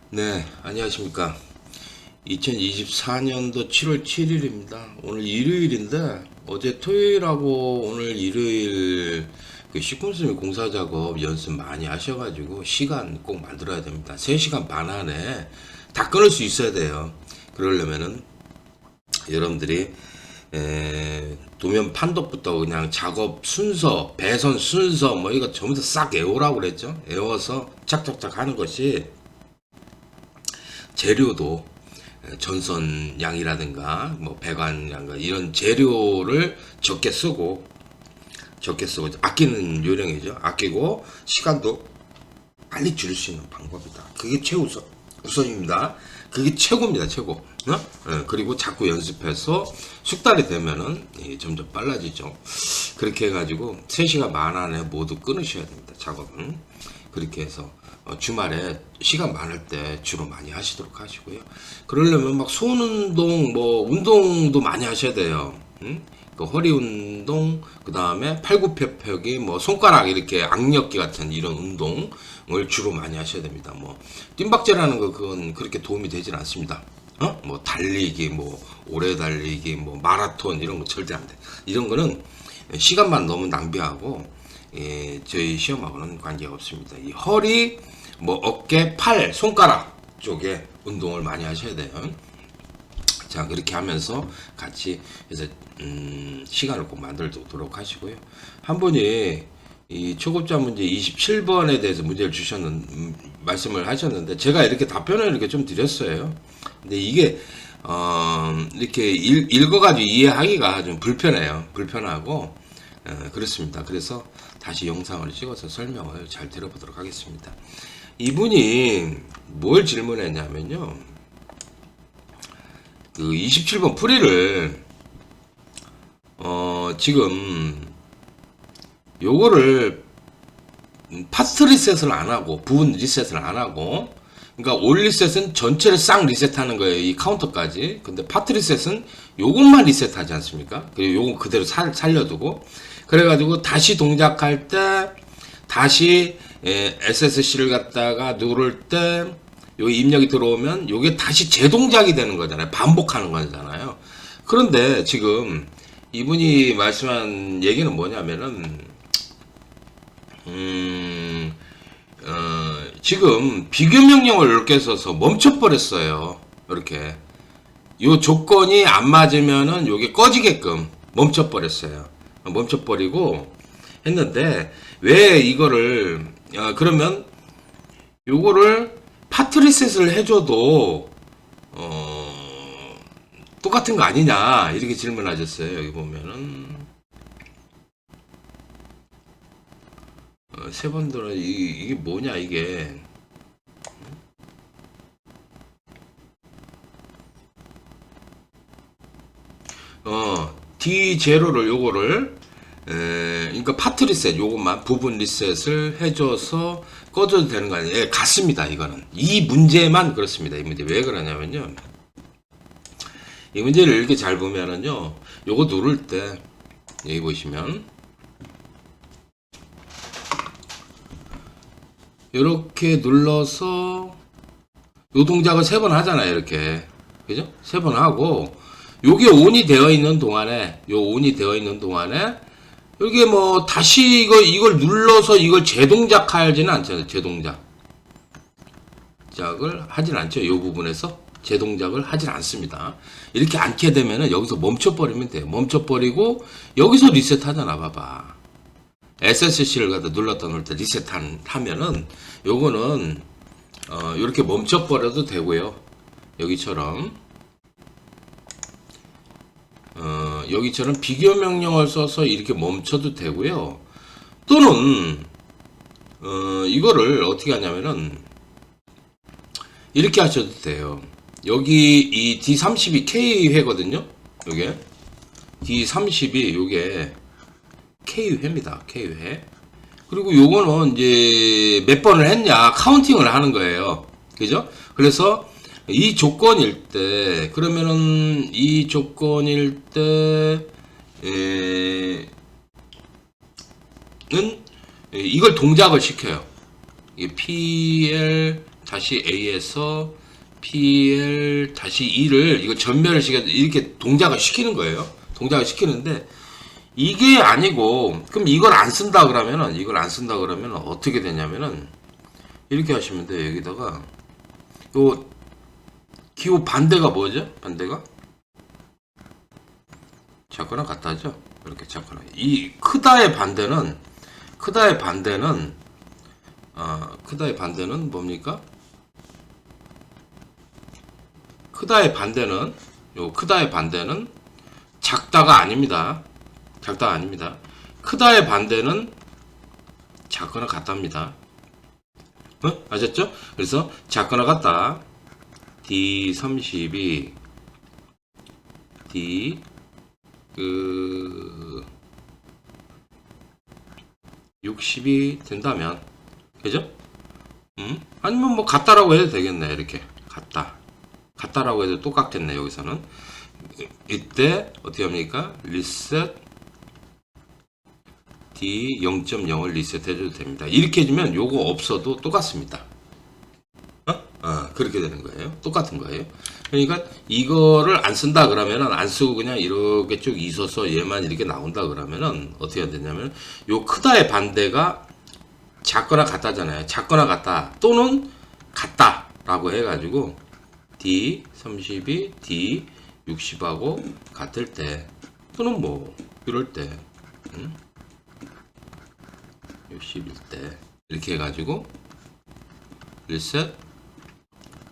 네, 안녕하십니까. 2024년도 7월 7일입니다. 오늘 일요일인데, 어제 토요일하고 오늘 일요일 그 시꿈스미 공사 작업 연습 많이 하셔가지고, 시간 꼭 만들어야 됩니다. 3시간 반 안에 다 끊을 수 있어야 돼요. 그러려면은, 여러분들이, 도면 판독부터 그냥 작업 순서, 배선 순서, 뭐 이거 전부 다 싹 외우라고 그랬죠. 외워서 착착착 하는 것이 재료도 전선 양이라든가 뭐 배관 양 이런 재료를 적게 쓰고 아끼는 요령이죠. 아끼고 시간도 빨리 줄일 수 있는 방법이다. 그게 우선입니다. 그게 최고입니다. 최고. 그리고 자꾸 연습해서 숙달이 되면은 점점 빨라지죠. 그렇게 해가지고 3시간 반 안에 모두 끊으셔야 됩니다. 작업은. 그렇게 해서 주말에 시간 많을 때 주로 많이 하시도록 하시고요. 그러려면 막 손 운동, 뭐 운동도 많이 하셔야 돼요. 그 허리 운동, 그 다음에 팔굽혀펴기, 뭐 손가락 이렇게 악력기 같은 이런 운동을 주로 많이 하셔야 됩니다. 뭐 뜀박질하는 거 그건 그렇게 도움이 되진 않습니다. 뭐 달리기, 뭐 오래 달리기, 뭐 마라톤 이런 거 절대 안 돼. 이런 거는 시간만 너무 낭비하고 저희 시험하고는 관계가 없습니다. 이 허리, 뭐 어깨, 팔, 손가락 쪽에 운동을 많이 하셔야 돼요. 자, 그렇게 하면서 같이 해서 시간을 꼭 만들도록 하시고요. 한 분이 이 초급자 문제 27번에 대해서 문제를 말씀을 하셨는데 제가 이렇게 답변을 이렇게 좀 드렸어요. 근데 이게 이렇게 읽어가지고 이해하기가 좀 불편하고 그렇습니다. 그래서 다시 영상을 찍어서 설명을 잘 들어보도록 하겠습니다. 이분이 뭘 질문했냐면요. 그 27번 풀이를 지금 요거를 파트 리셋을 안 하고 부분 리셋을 안 하고 그러니까 올 리셋은 전체를 싹 리셋하는 거예요. 이 카운터까지. 근데 파트 리셋은 요것만 리셋하지 않습니까? 그리고 요거 그대로 살려두고 그래가지고 다시 동작할 때 다시 SSC를 갖다가 누를 때 요 입력이 들어오면 요게 다시 재동작이 되는 거잖아요. 반복하는 거잖아요. 그런데 지금 이분이 말씀한 얘기는 뭐냐면은 지금 비교 명령을 이렇게 써서 멈춰버렸어요. 이렇게 요 조건이 안 맞으면은 요게 꺼지게끔 멈춰버렸어요. 멈춰버리고 했는데 왜 이거를 그러면 요거를 파트 리셋을 해줘도 똑같은 거 아니냐 이렇게 질문하셨어요. 여기 보면은 세 번 들어 이게 뭐냐 이게 D0를 요거를 그러니까 파트 리셋 요것만 부분 리셋을 해줘서 꺼져도 되는 거 아니에요? 예, 같습니다. 이거는 이 문제만 그렇습니다. 이 문제 왜 그러냐면요. 이 문제를 이렇게 잘 보면은요. 요거 누를 때 여기 보시면 이렇게 눌러서 요 동작을 3번 하잖아요. 이렇게 그죠? 3번 하고 요게 온이 되어 있는 동안에 이게 뭐 다시 이걸 눌러서 이걸 재동작하지는 않잖아요. 재동작을 하진 않죠. 이 부분에서 재동작을 하진 않습니다. 이렇게 않게 되면은 여기서 멈춰버리면 돼요. 멈춰버리고 여기서 리셋하잖아. 봐봐. SSC를 갖다 눌렀다 놓을 때 리셋하면은 요거는 이렇게 멈춰버려도 되고요. 여기처럼 여기처럼 비교 명령을 써서 이렇게 멈춰도 되고요. 또는 이거를 어떻게 하냐면은 이렇게 하셔도 돼요. 여기 이 D32 K회거든요. 요게 D32 요게 K회입니다. K회. 그리고 요거는 이제 몇 번을 했냐 카운팅을 하는 거예요. 그죠? 그래서 이 조건일 때 그러면은 이 조건일 때는 이걸 동작을 시켜요. 이게 PL 다시 A에서 PL 다시 E를 이거 전멸을 시켜 이렇게 동작을 시키는 거예요. 동작을 시키는데 이게 아니고 그럼 이걸 안 쓴다 그러면은 어떻게 되냐면은 이렇게 하시면 돼요. 여기다가 요 기호 반대가 뭐죠? 반대가 작거나 같다죠. 이렇게 작거나 이 크다의 반대는 뭡니까? 크다의 반대는 작다가 아닙니다. 크다의 반대는 작거나 같답니다. 아셨죠? 그래서 작거나 같다. D30이 D 60이 된다면, 그죠? 아니면 뭐 같다라고 해도 되겠네. 이렇게 같다라고 해도 똑같겠네. 여기서는 이때 어떻게 합니까? 리셋 D 0.0을 리셋 해줘도 됩니다. 이렇게 해주면 요거 없어도 똑같습니다. 그렇게 되는 거예요. 똑같은 거예요. 그러니까 이거를 안 쓴다 그러면은 안 쓰고 그냥 이렇게 쭉 있어서 얘만 이렇게 나온다 그러면은 어떻게 해야 되냐면 요 크다의 반대가 작거나 같다잖아요. 작거나 같다 또는 같다라고 해가지고 D30이 D60하고 같을 때 또는 뭐 이럴 때 60일 때 이렇게 해가지고 리셋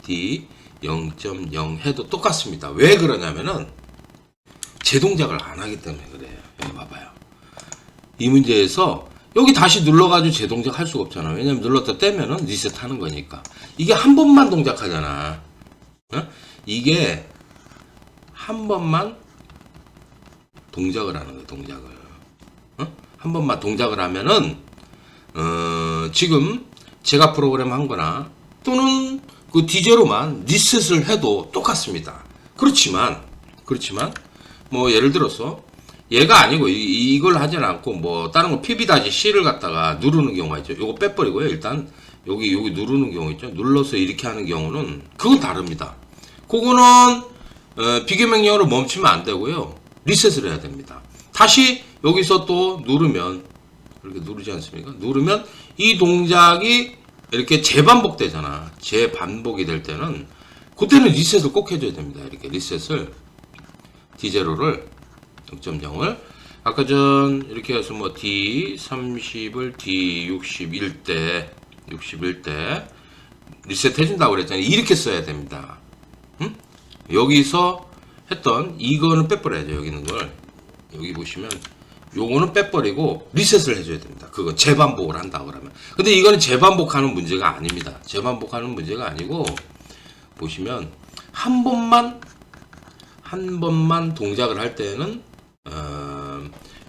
D 0.0 해도 똑같습니다. 왜 그러냐면은 제 동작을 안 하기 때문에 그래요. 여기 봐봐요. 이 문제에서 여기 다시 눌러가지고 제 동작 할 수가 없잖아. 왜냐면 눌렀다 떼면은 리셋 하는 거니까. 이게 한 번만 동작하잖아. 이게 한 번만 동작을 하는 거예요. 동작을. 한 번만 동작을 하면은 지금 제가 프로그램 한 거나 또는 그 디제로만 리셋을 해도 똑같습니다. 그렇지만 뭐 예를 들어서 얘가 아니고 이걸 하진 않고 뭐 다른 거 PB-C를 갖다가 누르는 경우가 있죠. 요거 빼버리고요. 일단 여기 누르는 경우 있죠. 눌러서 이렇게 하는 경우는 그건 다릅니다. 그거는 비교명령으로 멈추면 안 되고요. 리셋을 해야 됩니다. 다시 여기서 또 누르면 이렇게 누르지 않습니까? 누르면 이 동작이 이렇게 재반복되잖아. 재반복이 될 때는 그때는 리셋을 꼭 해줘야 됩니다. 이렇게 리셋을 D0를 0.0을 아까 전 이렇게 해서 뭐 D30을 D61때 리셋 해준다고 그랬잖아요. 이렇게 써야 됩니다. 여기서 했던 이거는 빼버려야죠. 여기 있는 걸 여기 보시면 요거는 빼버리고 리셋을 해줘야 됩니다. 그거 재반복을 한다 그러면. 근데 이거는 재반복하는 문제가 아닙니다. 재반복하는 문제가 아니고 보시면 한 번만 동작을 할 때는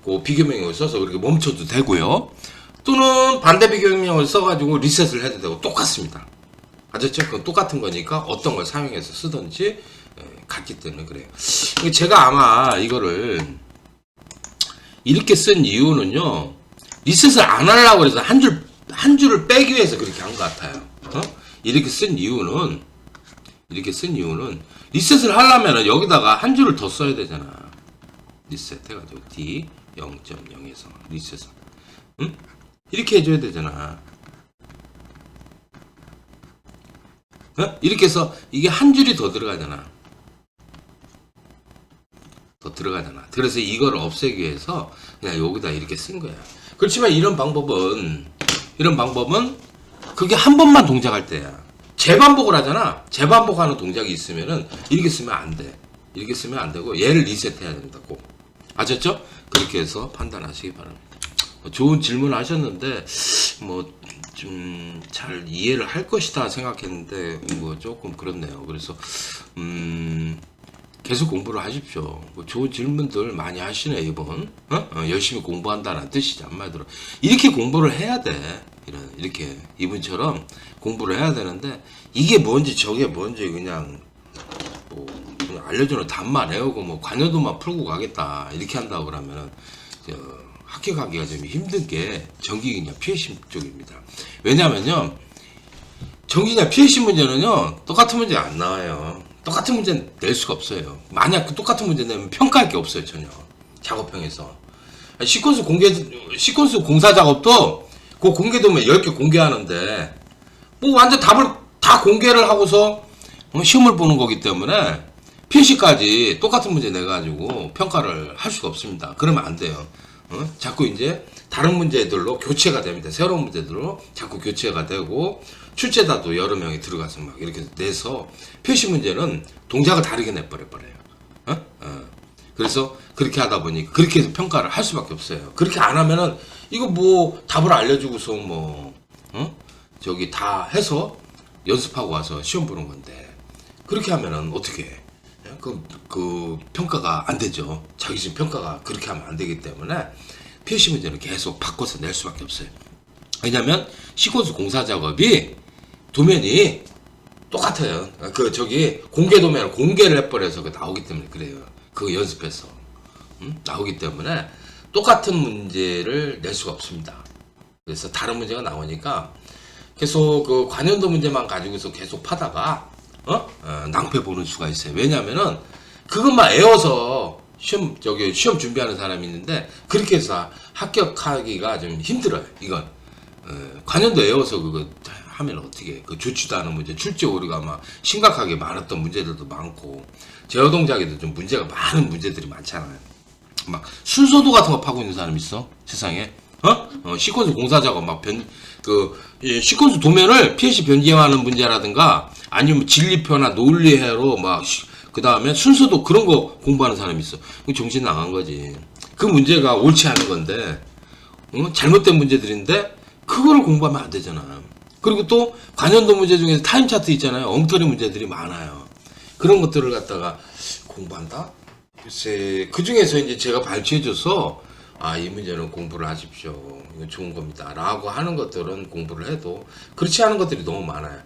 그 비교명령을 써서 그렇게 멈춰도 되고요. 또는 반대 비교명령을 써가지고 리셋을 해도 되고 똑같습니다. 아셨죠? 그건 똑같은 거니까 어떤 걸 사용해서 쓰든지 같기 때문에 그래요. 제가 아마 이거를 이렇게 쓴 이유는요, 리셋을 안 하려고 해서 한 줄을 빼기 위해서 그렇게 한 것 같아요. 이렇게 쓴 이유는 리셋을 하려면 여기다가 한 줄을 더 써야 되잖아. 리셋 해가지고 D 0.0에서 리셋을. 이렇게 해줘야 되잖아. 이렇게 해서 이게 한 줄이 더 들어가잖아. 그래서 이걸 없애기 위해서 그냥 여기다 이렇게 쓴 거야. 그렇지만 이런 방법은 그게 한 번만 동작할 때야. 재반복을 하잖아. 재반복하는 동작이 있으면은 이렇게 쓰면 안 돼. 이렇게 쓰면 안 되고 얘를 리셋해야 된다. 꼭. 아셨죠? 그렇게 해서 판단하시기 바랍니다. 좋은 질문 하셨는데 뭐 좀 잘 이해를 할 것이다 생각했는데 뭐 조금 그렇네요. 그래서 계속 공부를 하십시오. 뭐 좋은 질문들 많이 하시네 이번. 열심히 공부한다는 뜻이지 한마디로. 이렇게 공부를 해야 돼. 이렇게 이분처럼 공부를 해야 되는데 이게 뭔지 저게 뭔지 그냥 뭐 그냥 알려주는 답만 외우고 뭐 관여도만 풀고 가겠다 이렇게 한다고 그러면은 합격하기가 좀 힘든 게 전기기냐 PSC 쪽입니다. 왜냐면요 정기냐 PLC 문제는요, 똑같은 문제 안 나와요. 똑같은 문제는 낼 수가 없어요. 만약 그 똑같은 문제 내면 평가할 게 없어요, 전혀. 작업형에서. 시퀀스 공사 작업도 그 공개되면 10개 공개하는데, 뭐 완전 답을 다 공개를 하고서 시험을 보는 거기 때문에 PLC까지 똑같은 문제 내가지고 평가를 할 수가 없습니다. 그러면 안 돼요. 자꾸 이제 다른 문제들로 교체가 됩니다. 새로운 문제들로 자꾸 교체가 되고, 출제자도 여러 명이 들어가서 막 이렇게 내서 표시 문제는 동작을 다르게 내버려요. 그래서 그렇게 하다 보니 그렇게 해서 평가를 할 수밖에 없어요. 그렇게 안 하면은 이거 뭐 답을 알려주고서 뭐 저기 다 해서 연습하고 와서 시험 보는 건데, 그렇게 하면은 어떻게 해? 그 평가가 안 되죠. 자기심 평가가 그렇게 하면 안 되기 때문에 PLC 문제는 계속 바꿔서 낼 수밖에 없어요. 왜냐면 시퀀스 공사 작업이 도면이 똑같아요. 그 저기 공개 도면을 공개를 해버려서 그 나오기 때문에 그래요. 그거 연습해서 나오기 때문에 똑같은 문제를 낼 수가 없습니다. 그래서 다른 문제가 나오니까 계속 그 관연도 문제만 가지고서 계속 파다가 낭패 보는 수가 있어요. 왜냐면은 그것만 외워서 시험 준비하는 사람이 있는데, 그렇게 해서 합격하기가 좀 힘들어요. 이건 관연도 외워서 그거 하면 어떻게, 그 좋지도 않은 문제, 출제 오류가 막 심각하게 많았던 문제들도 많고, 제어 동작에도 좀 문제가 많은 문제들이 많잖아요. 막 순서도 같은 거 파고 있는 사람 있어, 세상에. 시퀀스 공사 작업 막 시퀀스 도면을 PLC 변경하는 문제라든가, 아니면 진리표나 논리회로 막 그 다음에 순서도 그런 거 공부하는 사람이 있어. 정신 나간 거지. 그 문제가 옳지 않은 건데, 잘못된 문제들인데 그거를 공부하면 안 되잖아. 그리고 또 관연도 문제 중에서 타임 차트 있잖아요. 엉터리 문제들이 많아요. 그런 것들을 갖다가 공부한다? 글쎄, 그 중에서 이제 제가 발췌해줘서, 이 문제는 공부를 하십시오. 이거 좋은 겁니다. 라고 하는 것들은 공부를 해도, 그렇지 않은 것들이 너무 많아요.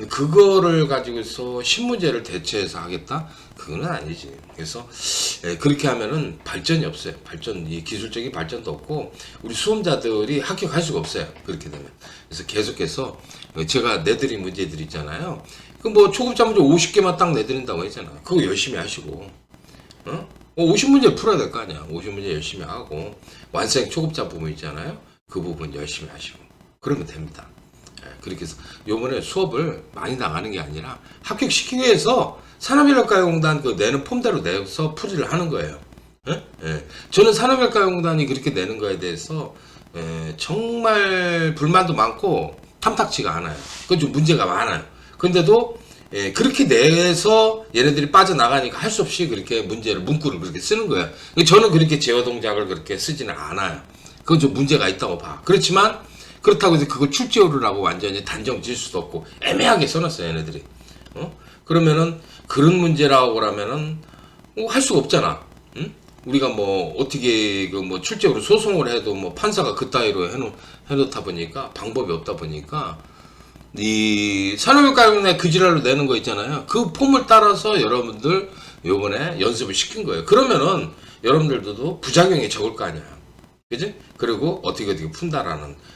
그거를 가지고서 신문제를 대체해서 하겠다? 그건 아니지. 그래서 그렇게 하면은 발전이 없어요. 이 기술적인 발전도 없고, 우리 수험자들이 합격할 수가 없어요. 그렇게 되면. 그래서 계속해서 제가 내드린 문제들 있잖아요. 그 뭐 초급자 문제 50개만 딱 내드린다고 했잖아. 그거 열심히 하시고, 50문제 풀어야 될 거 아니야. 50문제 열심히 하고, 완성 초급자 부분 있잖아요. 그 부분 열심히 하시고, 그러면 됩니다. 그렇게 해서 요번에 수업을 많이 나가는 게 아니라 합격시키기 위해서 산업인력가용단 그 내는 폼대로 내서 풀이를 하는 거예요. 저는 산업인력가용단이 그렇게 내는 거에 대해서 정말 불만도 많고 탐탁치가 않아요. 그건 좀 문제가 많아요. 근데도 그렇게 내서 얘네들이 빠져나가니까 할 수 없이 그렇게 문구를 그렇게 쓰는 거예요. 저는 그렇게 제어 동작을 그렇게 쓰지는 않아요. 그건 좀 문제가 있다고 봐. 그렇지만 그렇다고 해서 그걸 출제오류라고 완전히 단정 지을 수도 없고, 애매하게 써놨어요, 얘네들이. 그러면은 그런 문제라고 그러면은 할 수가 없잖아. 우리가 뭐 어떻게 그 뭐 출제오류 소송을 해도 뭐 판사가 그따위로 해놓다 보니까 방법이 없다 보니까, 이 산업인력가용단 그 지랄로 내는 거 있잖아요. 그 폼을 따라서 여러분들 요번에 연습을 시킨 거예요. 그러면은 여러분들도 부작용이 적을 거 아니야. 그지? 그리고 어떻게 푼다라는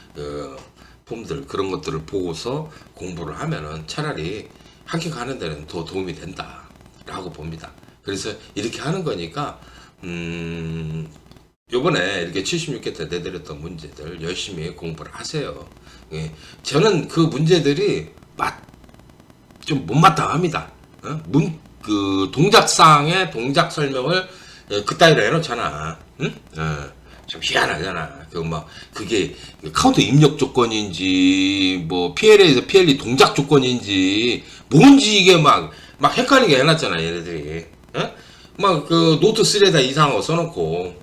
폼들, 그런 것들을 보고서 공부를 하면은 차라리 합격하는 데는 더 도움이 된다라고 봅니다. 그래서 이렇게 하는 거니까, 요번에 이렇게 76개 때 내드렸던 문제들 열심히 공부를 하세요. 저는 그 문제들이 좀 못마땅합니다. 그 동작상의 동작 설명을 그따위로 해놓잖아. 응? 좀 희한하잖아. 그게 카운터 입력 조건인지, 뭐, PL에서 PL이 동작 조건인지, 뭔지 이게 막 헷갈리게 해놨잖아, 얘네들이. 그 노트 3에다 이상하고 써놓고,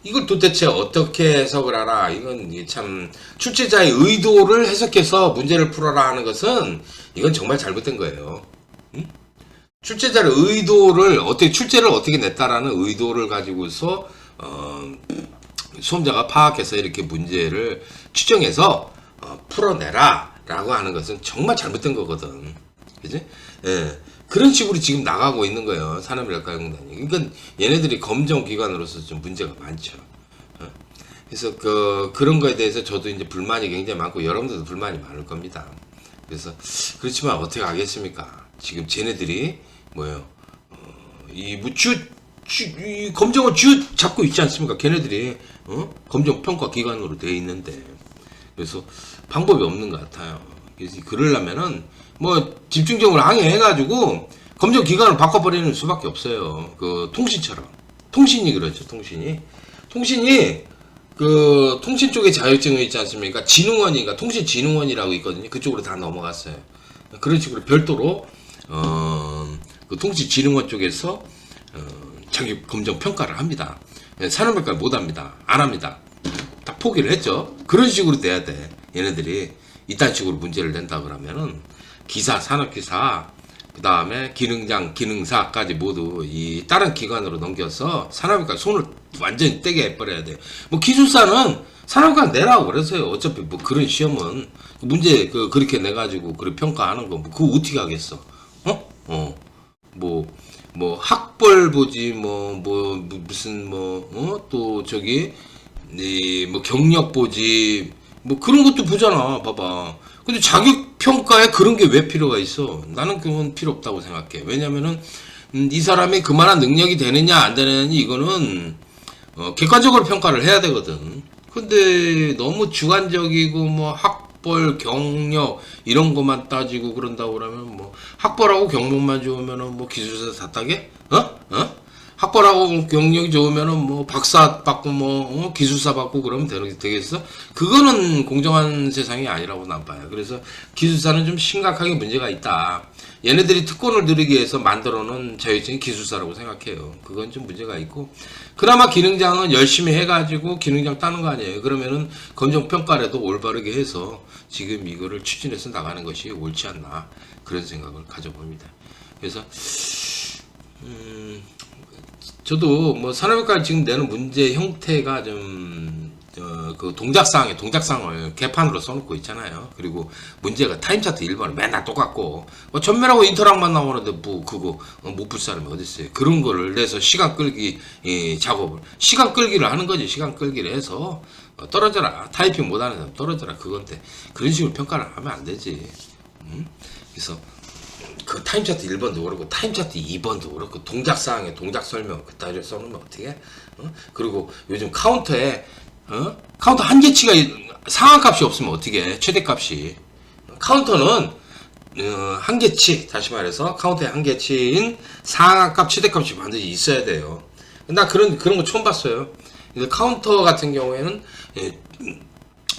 이걸 도대체 어떻게 해석을 하라. 이건 참, 출제자의 의도를 해석해서 문제를 풀어라 하는 것은, 이건 정말 잘못된 거예요. 출제자의 의도를, 출제를 어떻게 냈다라는 의도를 가지고서, 수험자가 파악해서 이렇게 문제를 추정해서 풀어내라 라고 하는 것은 정말 잘못된 거거든. 그지? 그런 식으로 지금 나가고 있는 거예요. 산업인력가용단이. 그러니까 얘네들이 검정기관으로서 좀 문제가 많죠. 그래서 그런 거에 대해서 저도 이제 불만이 굉장히 많고, 여러분들도 불만이 많을 겁니다. 그래서 그렇지만 어떻게 하겠습니까? 지금 쟤네들이 뭐예요? 이 검정을 쥐어 잡고 있지 않습니까? 걔네들이 검정 평가 기관으로 돼 있는데 그래서 방법이 없는 것 같아요. 그래서 그러려면은 뭐 집중적으로 항의해가지고 검정 기관을 바꿔버리는 수밖에 없어요. 그 통신처럼 통신이 그렇죠. 통신이 그 통신 쪽에 자격증이 있지 않습니까? 진흥원이가 통신진흥원이라고 있거든요. 그쪽으로 다 넘어갔어요. 그런 식으로 별도로 그 통신진흥원 쪽에서 자기 검정 평가를 합니다. 산업평가를 못 합니다. 안 합니다. 다 포기를 했죠. 그런 식으로 돼야 돼. 얘네들이 이딴 식으로 문제를 낸다 그러면은 기사, 산업기사, 그 다음에 기능장, 기능사까지 모두 이 다른 기관으로 넘겨서 산업평가 손을 완전히 떼게 해버려야 돼. 뭐 기술사는 산업평가 내라고 그랬어요. 어차피 뭐 그런 시험은 문제 그렇게 내가지고 그렇게 평가하는 거 뭐 그거 어떻게 하겠어? 뭐 학벌 보지 무슨 또 저기 뭐 경력 보지 뭐 그런 것도 보잖아. 봐봐. 근데 자격 평가에 그런 게 왜 필요가 있어? 나는 그건 필요 없다고 생각해. 왜냐면은 이 사람이 그만한 능력이 되느냐 안 되느냐 이거는 객관적으로 평가를 해야 되거든. 근데 너무 주관적이고 뭐 학벌, 경력 이런 것만 따지고 그런다고 그러면 뭐 학벌하고 경력만 좋으면은 뭐 기술사 다 따게? 학벌하고 경력이 좋으면은 뭐 박사 받고 뭐 기술사 받고 그러면 되겠어? 그거는 공정한 세상이 아니라고 난 봐요. 그래서 기술사는 좀 심각하게 문제가 있다. 얘네들이 특권을 누리기 위해서 만들어 놓은 자격증이 기술사라고 생각해요. 그건 좀 문제가 있고 그나마 기능장은 열심히 해가지고 기능장 따는 거 아니에요. 그러면은 검정평가라도 올바르게 해서 지금 이거를 추진해서 나가는 것이 옳지 않나 그런 생각을 가져봅니다. 그래서 저도 뭐 산업평가를 지금 내는 문제 형태가 좀 그 동작상을 개판으로 써놓고 있잖아요. 그리고 문제가 타임차트 1번은 맨날 똑같고 뭐 전멸하고 인터락만 나오는데 뭐 그거 못 풀 사람이 어디 있어요. 그런 거를 내서 시간 끌기 작업을 시간 끌기를 하는 거지. 시간 끌기를 해서 떨어져라. 타이핑 못하는 사람 떨어져라. 그건데 그런 식으로 평가를 하면 안 되지. 그래서 그 타임차트 1번도 그렇고 타임차트 2번도 그렇고 동작사항에 동작 설명 그따위를 써놓으면 어떻게? 그리고 요즘 카운터에 카운터 한계치가 상한값이 없으면 어떻게 해? 최대값이 카운터는 한계치 다시 말해서 카운터의 한계치인 상한값 최대값이 반드시 있어야 돼요. 나 그런 거 처음 봤어요. 카운터 같은 경우에는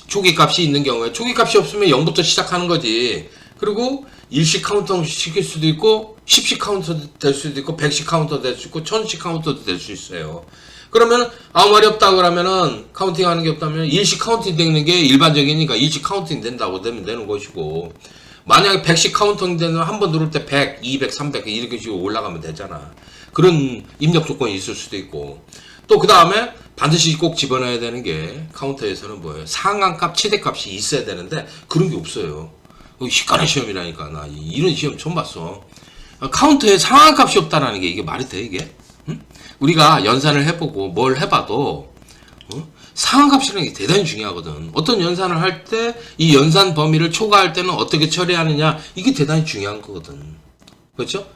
초기값이 있는 경우에 초기값이 없으면 0부터 시작하는 거지. 그리고 일시 카운터 시킬 수도 있고 10시 카운터 될 수도 있고 100시 카운터 될 수 있고 1000시 카운터도 될 수 있어요. 그러면 아무 말이 없다 그러면은 카운팅 하는 게 없다면 일시 카운팅 되는 게 일반적이니까 일시 카운팅 된다고 되면 되는 것이고 만약에 100시 카운팅 되면 한 번 누를 때 100, 200, 300 이렇게 식으로 올라가면 되잖아. 그런 입력 조건이 있을 수도 있고 또 그 다음에 반드시 꼭 집어넣어야 되는 게 카운터에서는 뭐예요? 상한값, 최대값이 있어야 되는데 그런 게 없어요. 시간의 시험이라니까. 나 이런 시험 처음 봤어. 카운터에 상한값이 없다라는 게 이게 말이 돼 이게? 응? 우리가 연산을 해보고 뭘 해봐도 상한값이라는 게 대단히 중요하거든. 어떤 연산을 할 때 이 연산 범위를 초과할 때는 어떻게 처리하느냐 이게 대단히 중요한 거거든. 그렇죠?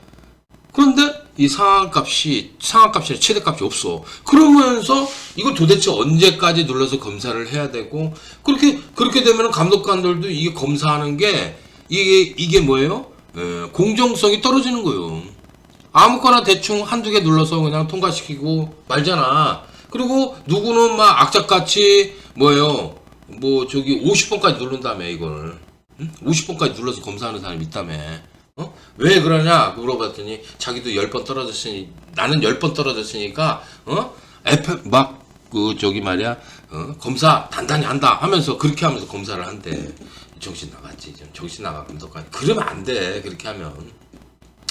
그런데 이 상한값이나 최대값이 없어. 그러면서 이걸 도대체 언제까지 눌러서 검사를 해야 되고 그렇게 되면 감독관들도 이게 검사하는 게 이게 뭐예요? 공정성이 떨어지는 거예요. 아무거나 대충 한두 개 눌러서 그냥 통과시키고 말잖아. 그리고 누구는 막 악착같이 뭐예요? 뭐 저기 50번까지 누른다며 이걸. 응? 50번까지 눌러서 검사하는 사람이 있다며. 왜 그러냐 물어봤더니 자기도 10번 떨어졌으니 나는 10번 떨어졌으니까 저기 말이야 검사 단단히 한다 하면서 그렇게 하면서 검사를 한대. 정신 나갔지. 정신 나가 감독관. 그러면 안 돼. 그렇게 하면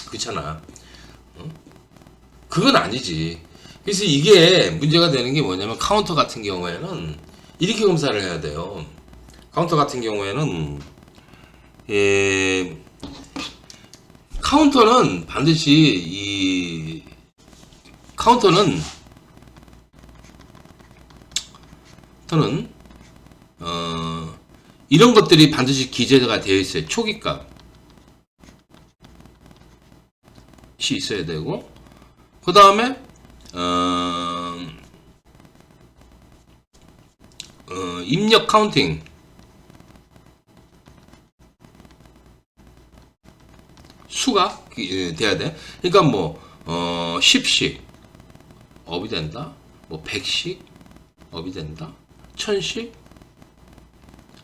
그렇잖아. 그건 아니지. 그래서 이게 문제가 되는 게 뭐냐면 카운터 같은 경우에는 이렇게 검사를 해야 돼요. 카운터 같은 경우에는 카운터는 반드시 카운터는 이런 것들이 반드시 기재가 되어 있어요. 초기값이 있어야 되고, 그 다음에 입력 카운팅 수가 돼야 돼. 그러니까 뭐 10씩 업이 된다, 뭐 100씩 업이 된다, 1000씩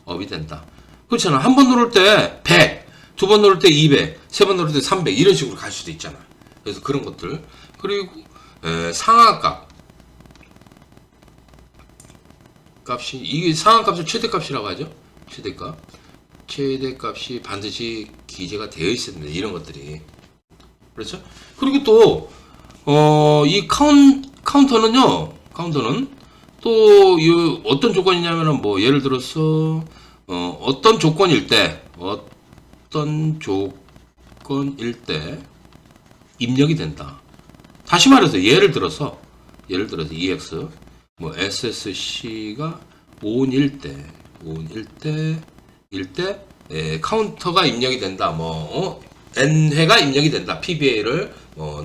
업이 된다. 그렇잖아. 한 번 누를 때 100, 두 번 누를 때 200, 세 번 누를 때 300 이런 식으로 갈 수도 있잖아. 그래서 그런 것들. 그리고 상하값 값이, 이게 상하값을 최대값이라고 하죠. 최대값이 반드시 기재가 되어 있습니다. 이런 것들이. 그렇죠? 그리고 또 이 카운터는요. 카운터는 또 어떤 조건이냐면은 뭐 예를 들어서 어떤 조건일 때 입력이 된다. 다시 말해서 예를 들어서 EX 뭐 SSC가 ON일 때 카운터가 입력이 된다. 뭐 N회가 입력이 된다. PBA를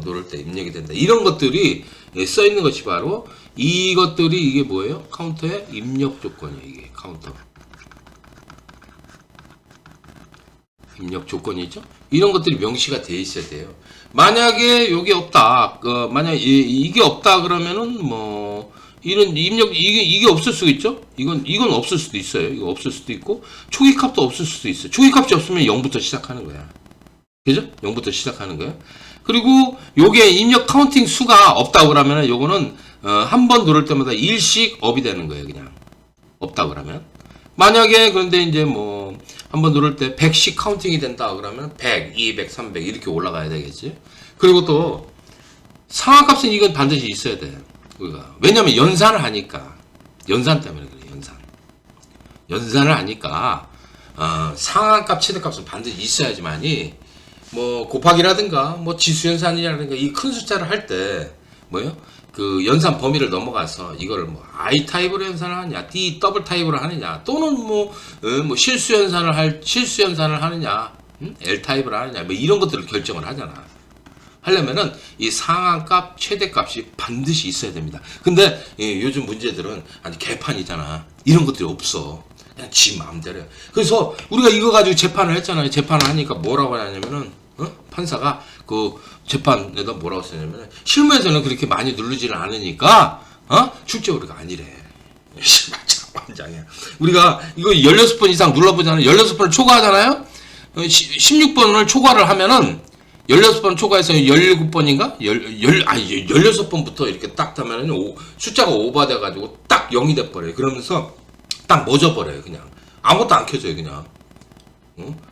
누를 때 입력이 된다. 이런 것들이 써 있는 것이 바로 이것들이 이게 뭐예요? 카운터의 입력 조건이에요. 이게 카운터 입력 조건이죠. 이런 것들이 명시가 돼 있어야 돼요. 만약에 여기 없다. 만약 이게 없다 그러면은 뭐 이런 입력 이게 없을 수도 있죠. 이건 없을 수도 있어요. 이거 없을 수도 있고 초기 값도 없을 수도 있어요. 초기 값이 없으면 0부터 시작하는 거야. 그죠? 0부터 시작하는 거야. 그리고 요게 입력 카운팅 수가 없다고 그러면은 요거는 한 번 누를 때마다 1씩 업이 되는 거예요. 그냥 없다고 그러면. 만약에 그런데 이제 뭐 한 번 누를 때 100씩 카운팅이 된다 그러면 100, 200, 300 이렇게 올라가야 되겠지. 그리고 또 상하값은 이건 반드시 있어야 돼. 우리가 왜냐면 연산을 하니까. 연산 때문에 그래. 연산을 하니까 상하값, 최대값은 반드시 있어야지만이 뭐 곱하기라든가 뭐 지수 연산이라든가 이 큰 숫자를 할 때 뭐요? 그 연산 범위를 넘어가서 이거를 뭐 I 타입으로 연산을 하느냐, D 더블 타입으로 하느냐, 또는 뭐 실수 연산을 하느냐, L 타입으로 하느냐, 뭐 이런 것들을 결정을 하잖아. 하려면은 이 상한값, 최대값이 반드시 있어야 됩니다. 근데 요즘 문제들은 아니 개판이잖아. 이런 것들이 없어. 그냥 지 마음대로. 그래서 우리가 이거 가지고 재판을 했잖아요. 재판을 하니까 뭐라고 하냐면은 판사가 그 재판에다 뭐라고 쓰냐면은 실무에서는 그렇게 많이 누르지는 않으니까 출제 오류가 아니래. 완장이야. 우리가 이거 16번 이상 눌러보잖아요. 16번을 초과하잖아요. 16번을 초과를 하면은 16번 초과해서 17번인가? 16번부터 이렇게 딱 하면은 숫자가 오버돼가지고 딱 0이 돼버려요. 그러면서 딱 멎어버려요. 그냥 아무것도 안 켜져요. 그냥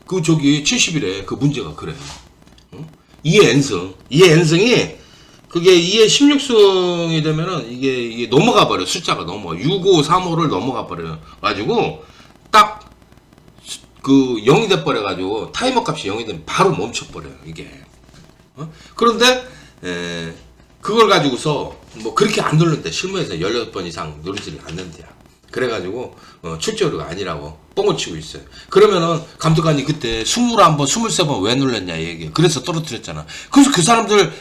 그 저기 70일에 그 문제가 그래요. 이해 N승이 그게 2의 16승이 되면은 이게 넘어가 버려. 숫자가 넘어가. 6, 5, 3, 5를 넘어가 버려 가지고 딱 그 0이 돼 버려 가지고 타이머 값이 0이 되면 바로 멈춰 버려요. 이게. 그런데 그걸 가지고서 뭐 그렇게 안 누르는데 실무에서 18번 이상 누르지를 않는데요. 그래가지고 출제 오류가 아니라고 뻥을 치고 있어요. 그러면은 감독관이 그때 21번, 23번 왜 눌렀냐 얘기해요. 그래서 떨어뜨렸잖아. 그래서 그 사람들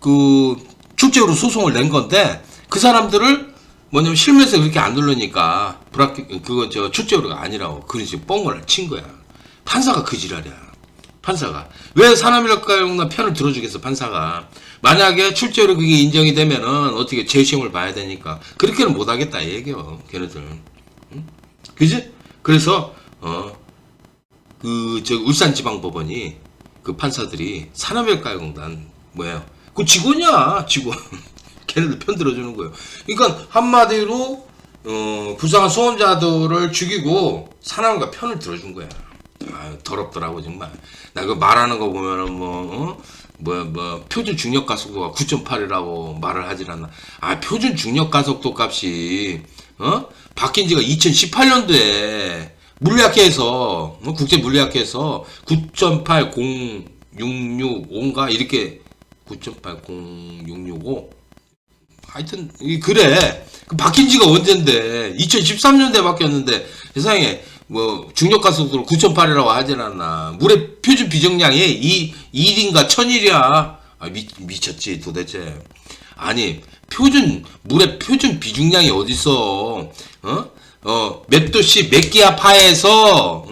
그 출제 오류 소송을 낸 건데 그 사람들을 뭐냐면 실무에서 그렇게 안 누르니까 그거 출제 오류가 아니라고 그래서 뻥을 친 거야. 판사가 그 지랄이야. 판사가 왜 산업인력가용단 편을 들어주겠어. 판사가 만약에 출제로 그게 인정이 되면은 어떻게 재시험을 봐야 되니까 그렇게는 못하겠다 얘기요. 걔네들. 그지? 그래서 그 울산지방법원이 그 판사들이 산업인력가용단 뭐예요? 그 직원이야. 직원. 걔네들 편 들어주는 거예요. 그러니까 한마디로 부상한 수험자들을 죽이고 산업인과 편을 들어준 거야. 더럽더라고 정말. 나 그 말하는 거 보면은 표준 중력 가속도가 9.8이라고 말을 하질 않나. 표준 중력 가속도 값이 바뀐 지가 2018년도에 물리학회에서 국제 물리학회에서 9.80665인가 이렇게 9.80665 하여튼 그래. 그 바뀐 지가 언젠데 2013년도에 바뀌었는데 세상에 뭐 중력가속도를 9,800이라고 하진 않나. 물의 표준 비정량이 1인가 1000일이야. 아, 미쳤지 도대체. 아니 물의 표준 비중량이 어딨어. 몇 도씨 몇 기압하에서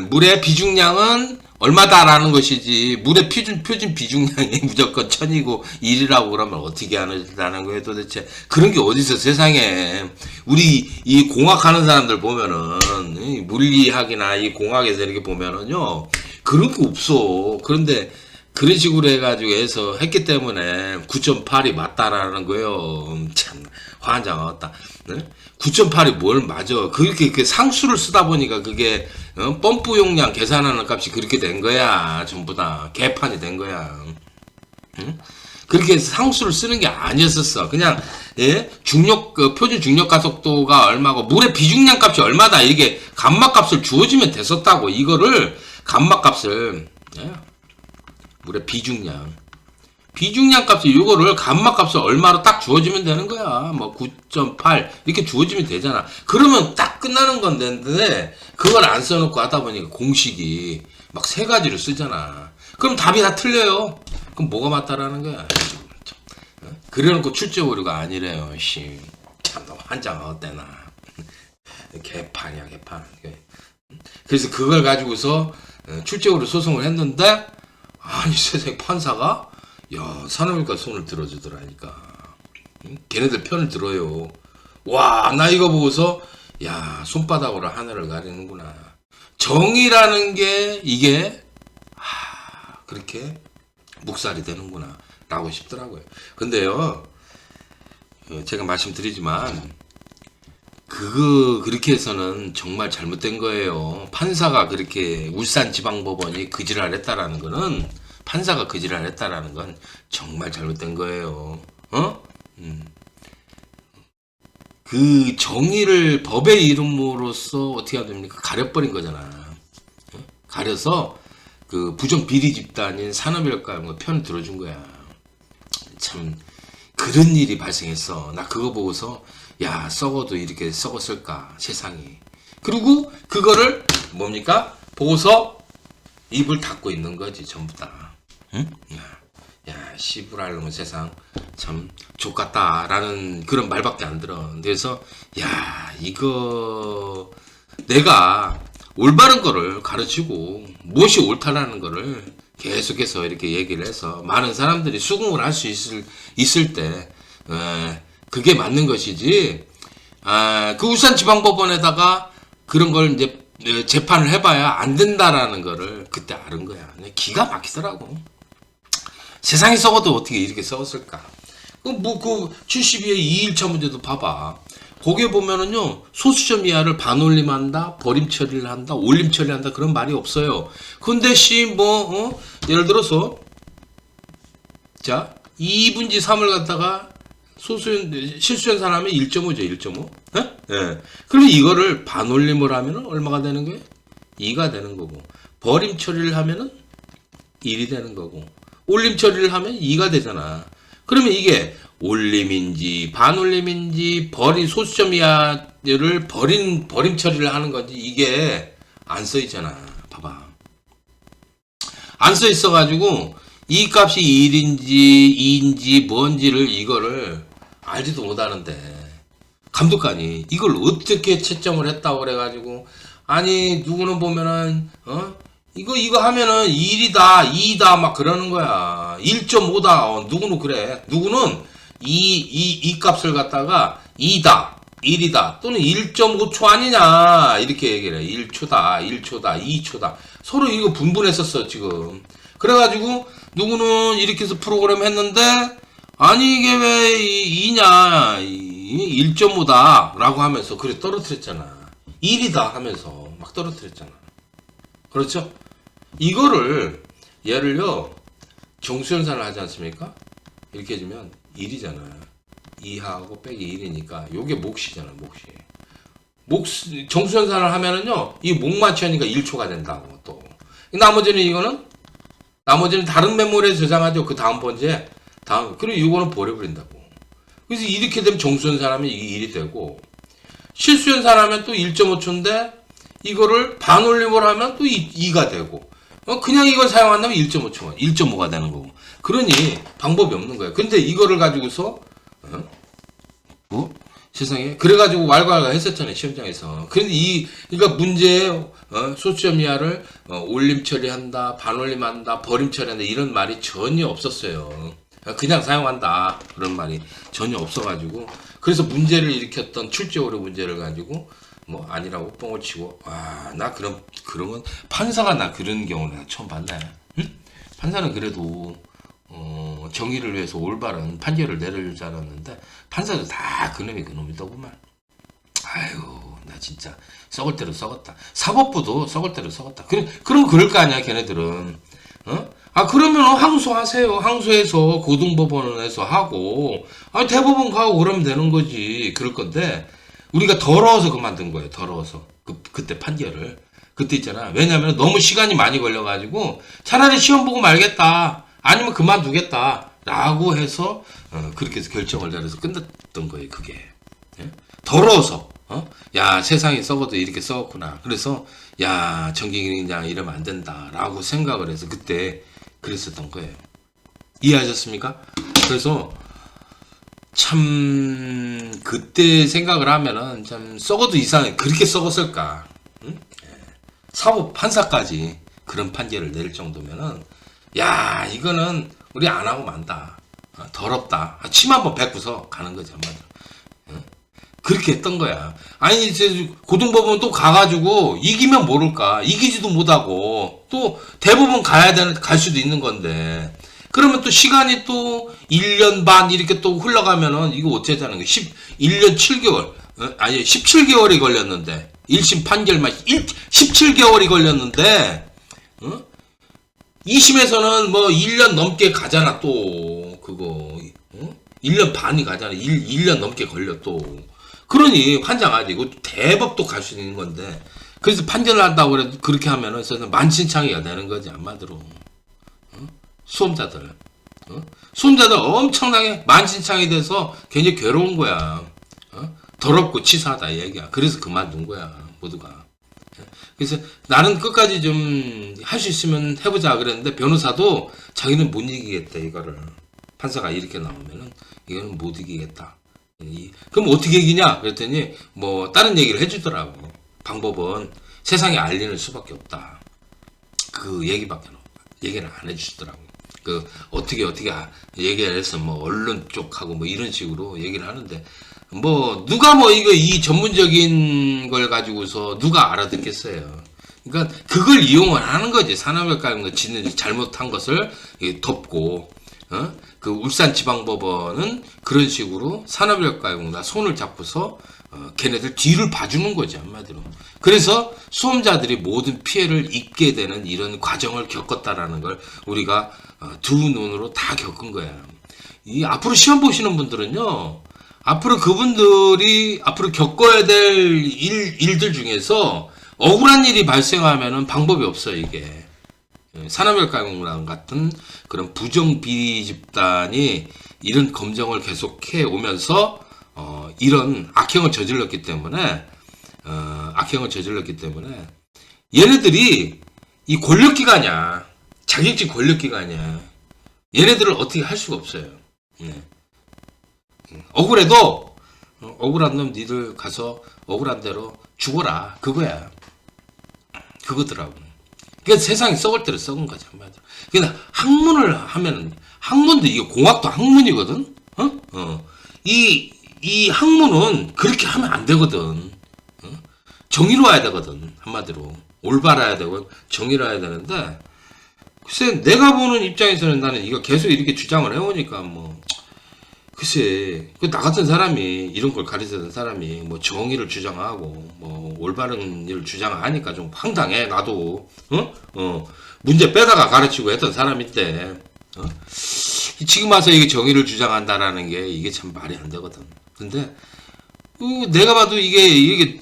물의 비중량은 얼마다라는 것이지. 물의 표준 비중량이 무조건 1000이고 1이라고 그러면 어떻게 하느라는 거예요 도대체. 그런 게 어딨어 세상에. 우리 이 공학하는 사람들 보면은 이 물리학이나 이 공학에서 이렇게 보면은요 그런 게 없어. 그런데 그런 식으로 해가지고 해서 했기 때문에 9.8이 맞다라는 거예요. 참 환장하겠다. 네? 9.8이 뭘 맞아. 그렇게 그 상수를 쓰다 보니까 그게 펌프 용량 계산하는 값이 그렇게 된 거야. 전부 다 개판이 된 거야. 응? 그렇게 해서 상수를 쓰는 게 아니었었어. 그냥 표준 중력 가속도가 얼마고 물의 비중량 값이 얼마다 이게 감마 값을 주어지면 됐었다고. 이거를 감마 값을 물의 비중량 값이 이거를 감마 값을 얼마로 딱 주어지면 되는 거야. 뭐 9.8 이렇게 주어지면 되잖아. 그러면 딱 끝나는 건데 그걸 안 써놓고 하다 보니까 공식이 막 세 가지를 쓰잖아. 그럼 답이 다 틀려요. 그럼 뭐가 맞다라는 거야. 그래놓고 출제 오류가 아니래요. 참 환장하겠대나. 개판이야 개판. 그래서 그걸 가지고서 출제 오류 소송을 했는데 아니 세상에 판사가 산업인과 손을 들어주더라니까. 걔네들 편을 들어요. 와, 나 이거 보고서 손바닥으로 하늘을 가리는구나. 정의라는 게 이게 그렇게 묵살이 되는구나 라고 싶더라고요. 근데요 제가 말씀드리지만 그렇게 해서는 정말 잘못된 거예요. 판사가 그렇게 울산지방법원이 그지랄 했다라는 거는 판사가 그지랄 했다라는 건 정말 잘못된 거예요. 그 정의를 법의 이름으로써 어떻게 해야 됩니까? 가려버린 거잖아. 가려서 그 부정 비리 집단인 산업일까 편을 들어준 거야. 참 그런 일이 발생했어. 나 그거 보고서 썩어도 이렇게 썩었을까 세상이. 그리고 그거를 뭡니까? 보고서 입을 닫고 있는 거지 전부 다. 응? 씨부랄놈의 세상 참 족같다라는 그런 말밖에 안 들어. 그래서 이거 내가 올바른 거를 가르치고 무엇이 옳다라는 거를 계속해서 이렇게 얘기를 해서 많은 사람들이 수긍을 할 수 있을 때 그게 맞는 것이지. 그 울산지방법원에다가 그런 걸 이제 재판을 해봐야 안 된다라는 거를 그때 알은 거야. 기가 막히더라고. 세상에 썩어도 어떻게 이렇게 썩었을까? 그 72의 2일차 문제도 봐봐. 거기에 보면은요, 소수점 이하를 반올림한다, 버림 처리를 한다, 올림 처리한다, 그런 말이 없어요. 근데 예를 들어서, 2분지 3을 갖다가 실수연산하면 1.5죠, 1.5. 예. 그러면 이거를 반올림을 하면은 얼마가 되는 거예요? 2가 되는 거고, 버림 처리를 하면은 1이 되는 거고, 올림 처리를 하면 2가 되잖아. 그러면 이게 올림인지 반올림인지 소수점 이하를 버림 처리를 하는 건지 이게 안 써 있잖아. 봐봐. 안 써 있어가지고 이 값이 1인지 2인지 뭔지를 이거를 알지도 못하는데 감독관이 이걸 어떻게 채점을 했다고 그래가지고 아니 누구는 보면은 이거 하면은 1이다 2다 막 그러는 거야. 1.5다 누구는 그래. 누구는 이 값을 갖다가 2다 1이다 또는 1.5초 아니냐 이렇게 얘기를 해. 1초다 2초다 서로 이거 분분했었어 지금. 그래가지고 누구는 이렇게 해서 프로그램 했는데 아니 이게 왜 2냐 1.5다 라고 하면서 그래 떨어뜨렸잖아. 1이다 하면서 막 떨어뜨렸잖아. 그렇죠? 이거를 얘를요 정수연산을 하지 않습니까? 이렇게 해주면 1이잖아. 2하고 빼기 1이니까 요게 몫이잖아. 정수연산을 하면은요 이 목 맞추니까 1초가 된다고. 또 나머지는 다른 메모리에 저장하죠. 그 다음 번째 그리고 이거는 버려버린다고. 그래서 이렇게 되면 정수연산하면 이게 1이 되고 실수연산하면 또 1.5초인데 이거를 반올림을 하면 또 2가 되고, 그냥 이걸 사용한다면 1.5초간, 1.5가 되는 거고. 그러니 방법이 없는 거예요. 근데 이거를 가지고서, 뭐? 세상에. 그래가지고 왈가왈가 했었잖아요, 시험장에서. 근데 그러니까 문제에, 소수점 이하를, 올림 처리한다, 반올림한다, 버림 처리한다, 이런 말이 전혀 없었어요. 그냥 사용한다. 그런 말이 전혀 없어가지고. 그래서 문제를 일으켰던 출제 오류 문제를 가지고, 뭐, 아니라고 뻥을 치고, 나 그런 건, 판사가 나 그런 경우는 나 처음 봤네. 응? 판사는 그래도, 정의를 위해서 올바른 판결을 내려줄 줄 알았는데, 판사도 다 그놈이더구만. 아유, 나 진짜, 썩을 대로 썩었다. 사법부도 썩을 대로 썩었다. 그럼 그럴 거 아니야, 걔네들은. 그러면 항소하세요. 항소해서 고등법원에서 하고, 대법원 가고 그러면 되는 거지. 그럴 건데, 우리가 더러워서 그만둔 거예요. 더러워서. 그때 판결을. 그때 있잖아. 왜냐면 너무 시간이 많이 걸려가지고, 차라리 시험 보고 말겠다. 아니면 그만두겠다. 라고 해서, 그렇게 해서 결정을 내려서 끝났던 거예요. 그게. 예? 더러워서. 야, 세상이 썩어도 이렇게 썩었구나. 그래서, 야, 정기기능장 이러면 안 된다. 라고 생각을 해서 그때 그랬었던 거예요. 이해하셨습니까? 그래서, 참, 그때 생각을 하면은, 참, 썩어도 이상해. 그렇게 썩었을까? 응? 사법 판사까지 그런 판결을 내릴 정도면은, 야, 이거는 우리 안 하고 만다. 더럽다. 침 한번 뱉고서 가는 거지, 한마디로. 그렇게 했던 거야. 아니, 이제 고등법원 또 가가지고 이기면 모를까. 이기지도 못하고 또 대법원 갈 수도 있는 건데. 그러면 또 시간이 또 1년 반 이렇게 또 흘러가면은 이거 어쩌자는 거야. 1년 7개월. 아니, 17개월이 걸렸는데. 1심 판결만 17개월이 걸렸는데. 2심에서는 뭐 1년 넘게 가잖아, 또. 그거. 1년 반이 가잖아. 1년 넘게 걸려, 또. 그러니 환장하지. 이거 대법도 갈 수 있는 건데. 그래서 판결을 한다고 그래도 그렇게 하면은 만신창이가 되는 거지, 한마디로. 수험자들. 수험자들 엄청나게 만신창이 돼서 굉장히 괴로운 거야. 더럽고 치사하다, 이 얘기야. 그래서 그만둔 거야, 모두가. 그래서 나는 끝까지 좀 할 수 있으면 해보자 그랬는데 변호사도 자기는 못 이기겠다, 이거를. 판사가 이렇게 나오면은 이거는 못 이기겠다. 그럼 어떻게 이기냐? 그랬더니 뭐 다른 얘기를 해주더라고. 방법은 세상에 알리는 수밖에 없다. 그 얘기밖에 얘기를 안 해주시더라고. 어떻게 얘기를 해서 뭐 언론 쪽하고 뭐 이런 식으로 얘기를 하는데 뭐 누가 뭐 이 전문적인 걸 가지고서 누가 알아듣겠어요. 그러니까 그걸 이용을 하는 거지. 산업혁명 지는 잘못한 것을 덮고 그 울산지방법원은 그런 식으로 산업혁명과 손을 잡고서 걔네들 뒤를 봐주는 거지, 한마디로. 그래서 수험자들이 모든 피해를 입게 되는 이런 과정을 겪었다라는 걸 우리가 두 눈으로 다 겪은 거야. 앞으로 시험 보시는 분들은요, 앞으로 그분들이 앞으로 겪어야 될 일들 중에서 억울한 일이 발생하면은 방법이 없어요, 이게. 산업혁명 같은 그런 부정비리 집단이 이런 검정을 계속해 오면서 이런 악행을 저질렀기 때문에 얘네들이 이 권력기관이야. 자격직 권력기관이야. 얘네들을 어떻게 할 수가 없어요. 억울해도 억울한 놈 니들 가서 억울한 대로 죽어라. 그거야. 그거더라고. 그러니까 세상이 썩을 대로 썩은 거지, 한마디로. 그냥 학문을 하면은, 학문도 이게 공학도 학문이거든? 이 학문은 그렇게 하면 안 되거든. 정의로워야 되거든, 한마디로. 올바라야 되고, 정의로워야 되는데, 글쎄, 내가 보는 입장에서는 나는 이거 계속 이렇게 주장을 해오니까, 뭐, 글쎄, 나 같은 사람이, 이런 걸 가르치는 사람이, 뭐, 정의를 주장하고, 뭐, 올바른 일을 주장하니까 좀 황당해, 나도. 문제 빼다가 가르치고 했던 사람인데, 지금 와서 이게 정의를 주장한다라는 게, 이게 참 말이 안 되거든. 근데, 내가 봐도 이게,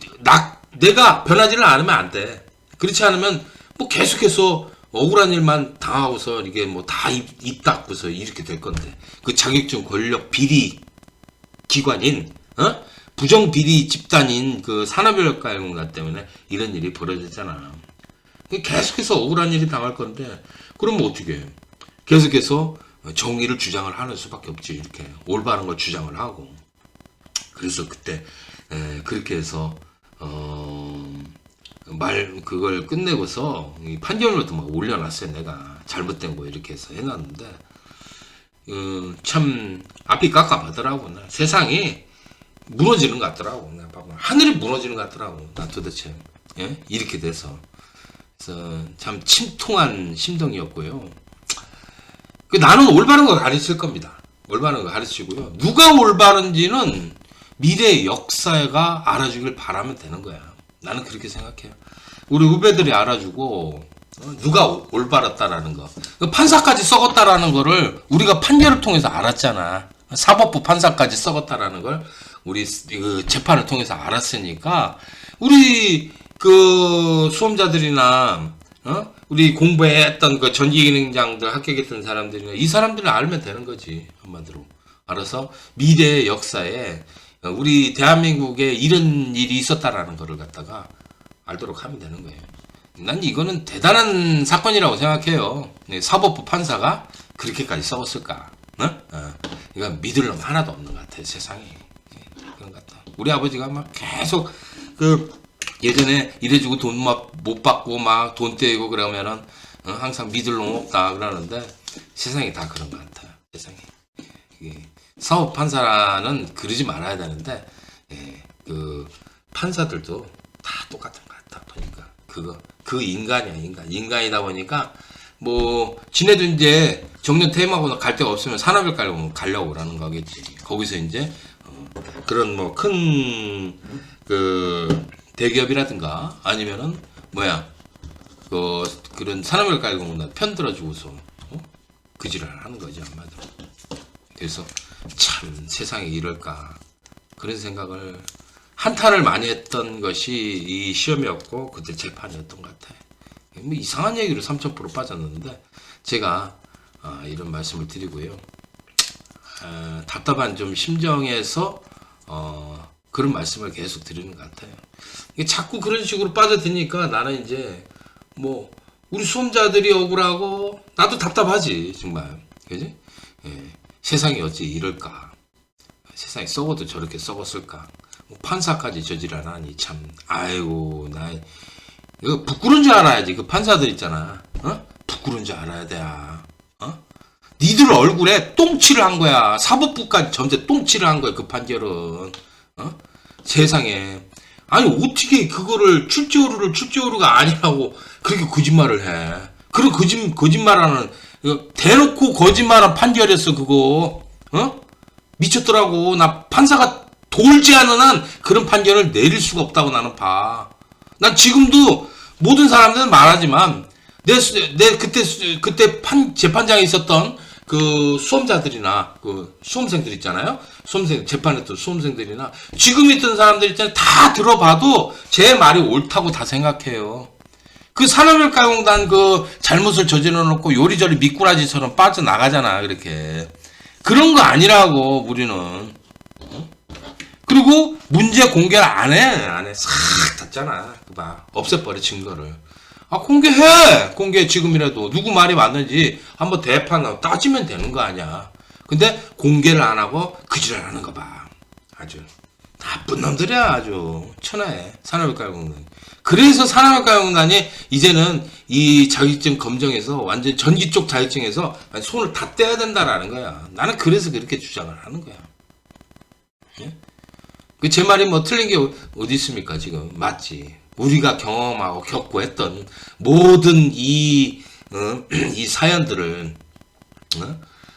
내가 변하지를 않으면 안 돼. 그렇지 않으면, 뭐, 계속해서, 억울한 일만 당하고서 이게 뭐 다 입 닫고서 이렇게 될 건데 그 자격증 권력 비리 기관인 부정비리 집단인 그 산업인력가공단 때문에 이런 일이 벌어졌잖아. 계속해서 억울한 일이 당할 건데, 그럼 어떻게 해? 계속해서 정의를 주장을 하는 수밖에 없지. 이렇게 올바른 걸 주장을 하고. 그래서 그때 그렇게 해서 그걸 끝내고서 이 판결로도 막 올려놨어요. 내가 잘못된 거 이렇게 해서 해놨는데 참 앞이 깝깝하더라고. 나 세상이 무너지는 것 같더라고. 나 하늘이 무너지는 것 같더라고. 나 도대체 이렇게 돼서. 그래서 참 침통한 심정이었고요. 나는 올바른 거 가르칠 겁니다. 올바른 거 가르치고요. 누가 올바른지는 미래의 역사가 알아주길 바라면 되는 거야. 나는 그렇게 생각해요. 우리 후배들이 알아주고 누가 올바랐다라는 거. 판사까지 썩었다라는 거를 우리가 판결을 통해서 알았잖아. 사법부 판사까지 썩었다라는 걸 우리 그 재판을 통해서 알았으니까 우리 그 수험자들이나 우리 공부했던 그 전기기능장들 합격했던 사람들이나 이 사람들을 알면 되는 거지. 한마디로 알아서 미래의 역사에 우리 대한민국에 이런 일이 있었다라는 거를 갖다가 알도록 하면 되는 거예요. 난 이거는 대단한 사건이라고 생각해요. 사법부 판사가 그렇게까지 썩었을까? 이건 믿을 놈 하나도 없는 것 같아요. 세상에. 그런 것 같다. 우리 아버지가 막 계속 예전에 이래주고 돈 못 받고 막 돈 떼이고 그러면은 항상 믿을 놈 없다 그러는데 세상이 다 그런 것 같아요. 세상에. 사법 판사는 그러지 말아야 되는데 그 판사들도 다 똑같은 것 같다 보니까 그 인간이야. 인간이다 보니까 뭐 지네도 이제 정년 퇴임하고 갈 데가 없으면 산업을 가려고 그러는 거겠지. 거기서 이제 그런 뭐 큰 그 대기업이라든가 아니면은 그런 산업을 깔고 편 들어주고서 그 지랄을 하는 거지 한마디로. 그래서 참 세상에 이럴까 그런 생각을 한탄을 많이 했던 것이 이 시험이었고 그때 재판이었던 것 같아요. 뭐 이상한 얘기로 3000% 빠졌는데 제가 이런 말씀을 드리고요. 답답한 좀 심정에서 그런 말씀을 계속 드리는 것 같아요. 자꾸 그런 식으로 빠져드니까 나는 이제 뭐 우리 수험자들이 억울하고 나도 답답하지 정말. 그지? 세상이 어찌 이럴까? 세상이 썩어도 저렇게 썩었을까? 뭐 판사까지 저질하니 참. 아이고 나 이거 부끄러운 줄 알아야지. 그 판사들 있잖아. 부끄러운 줄 알아야 돼. 니들 얼굴에 똥칠을 한 거야. 사법부까지 전체 똥칠을 한 거야. 그 판결은. 세상에. 아니 어떻게 그거를 출제오류가 아니라고 그렇게 거짓말을 해. 그런 거짓말하는 대놓고 거짓말한 판결이었어 그거. 미쳤더라고. 나 판사가 돌지 않은 한 그런 판결을 내릴 수가 없다고 나는 봐. 난 지금도 모든 사람들은 말하지만 내 그때 재판장에 있었던 그 수험자들이나 그 수험생들 있잖아요. 재판했던 수험생들이나 지금 있던 사람들 있잖아요. 다 들어봐도 제 말이 옳다고 다 생각해요. 그 산업인력가공단 그 잘못을 저질러 놓고 요리조리 미꾸라지처럼 빠져나가잖아. 그렇게. 그런 거 아니라고 우리는. 그리고 문제 공개를 안 해. 싹 닫잖아. 봐. 없애버려 증거를. 공개 지금이라도 누구 말이 맞는지 한번 대판 따지면 되는 거 아니야. 근데 공개를 안 하고 그지랄하는 거 봐. 아주 나쁜 놈들이야. 아주 천하에 산업인력가공단. 그래서 산업인력가공단이 이제는 이 자격증 검정에서 완전 전기 쪽 자격증에서 손을 다 떼야 된다라는 거야. 나는 그래서 그렇게 주장을 하는 거야. 제 말이 뭐 틀린 게 어디 있습니까? 지금 맞지. 우리가 경험하고 겪고 했던 모든 이 사연들을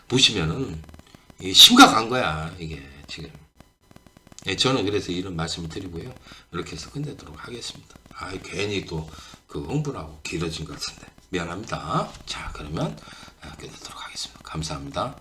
보시면은 심각한 거야 이게 지금. 저는 그래서 이런 말씀을 드리고요. 이렇게 해서 끝내도록 하겠습니다. 괜히 또 그 홍보를 하고 길어진 것 같은데 미안합니다. 자 그러면 끝내도록 하겠습니다. 감사합니다.